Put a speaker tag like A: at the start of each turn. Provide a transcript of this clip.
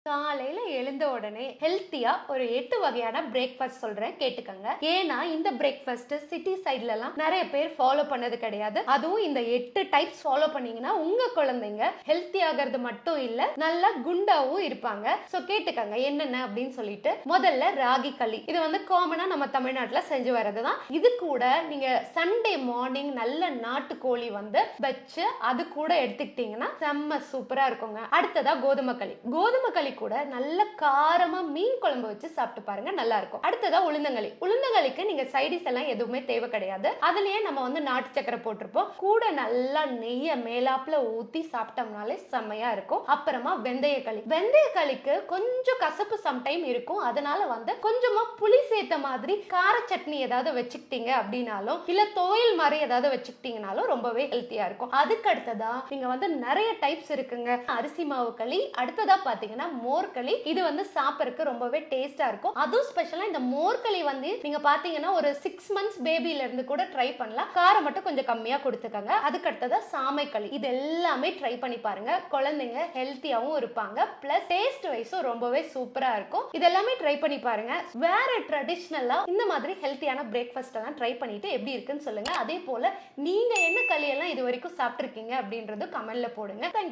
A: காலையில எழுந்த உடனே ஹெல்த்தியா ஒரு 8 வகையான பிரேக்ஃபாஸ்ட் சொல்றேன், கேட்டுக்கங்க. ஏன்னா இந்த பிரேக்ஃபாஸ்ட் சிட்டி சைட்ல எல்லாம் நிறைய பேர் ஃபாலோ பண்ணது கிடையாது. அதுவும் இந்த 8 டைப்ஸ் ஃபாலோ பண்ணீங்கன்னா உங்க குழந்தைங்க ஹெல்த்தி ஆகிறது மட்டும் இல்ல, நல்லா குண்டாவும் இருப்பாங்க. சோ கேட்டுக்கங்க என்னென்ன அப்படின்னு சொல்லிட்டு. முதல்ல ராகி களி. இது வந்து காமனா நம்ம தமிழ்நாட்டுல செஞ்சு வரதுதான். இது கூட நீங்க சண்டே மார்னிங் நல்ல நாட்டுக்கோழி வந்து வச்சு அது கூட எடுத்துக்கிட்டீங்கன்னா செம்ம சூப்பரா இருக்குங்க. அடுத்ததா கோதுமை களி. கோதுமை களி கூட நல்ல காரமா மீன் குழம்பு வச்சு சாப்பிட்டு பாருங்க, நல்லா இருக்கும். அடுத்ததா உளுந்தங்களி. உளுந்தங்களிக்கு நீங்க சைடிஸ் எல்லாம் எதுவுமே தேவை கிடையாது. அதுலயே நம்ம வந்து நாட்டு சக்கரை போட்டிருப்போம். கூட நல்லா நெய்ய மேலாப்புல ஊத்தி சாப்பிட்டோம்னாலே செம்மையா இருக்கும். அப்புறமா வெந்தய களி. வெந்தய களிக்கு கொஞ்சம் கசப்பு சம்டைம் இருக்கும். அதனால வந்து கொஞ்சமா புளி சேர்த்த மாதிரி கார சட்னி ஏதாவது வச்சுக்கிட்டீங்க அப்படின்னாலும், இல்ல துவையல் மாதிரி ஏதாவது வச்சுக்கிட்டீங்கனாலும் ரொம்பவே ஹெல்த்தியா இருக்கும். அதுக்கு அடுத்ததா நீங்க வந்து நிறைய டைப்ஸ் இருக்குங்க. அரிசி மாவு களி. அடுத்ததா பாத்தீங்கன்னா மோர்களி. இது வந்து சாப்பிடறதுக்கு ரொம்பவே டேஸ்டா இருக்கும். அதுவும் ஸ்பெஷலா இந்த மோர்களி வந்து நீங்க பாத்தீங்கன்னா ஒரு 6 months பேபில இருந்து கூட ட்ரை பண்ணலாம். காரம் மட்டும் கொஞ்சம் கம்மியா கொடுத்துக்கங்க. அதுக்கு அடுத்ததா சாமை களி. இது எல்லாமே ட்ரை பண்ணி பாருங்க. குழந்தைங்க ஹெல்த்தியாவும் இருப்பாங்க. பிளஸ் டேஸ்ட் வைஸும் ரொம்பவே சூப்பரா இருக்கும். இதெல்லாமே ட்ரை பண்ணி பாருங்க. வேற ட்ரெடிஷனலா இந்த மாதிரி ஹெல்த்தியான பிரேக்ஃபாஸ்ட் எல்லாம் ட்ரை பண்ணிட்டு எப்படி இருக்குன்னு சொல்லுங்க. அதே போல நீங்க என்ன களி எல்லாம் இது வரைக்கும் சாப்பிட்டு இருக்கீங்க அப்படின்றது கமெண்ட்ல போடுங்க. தேங்க்யூ.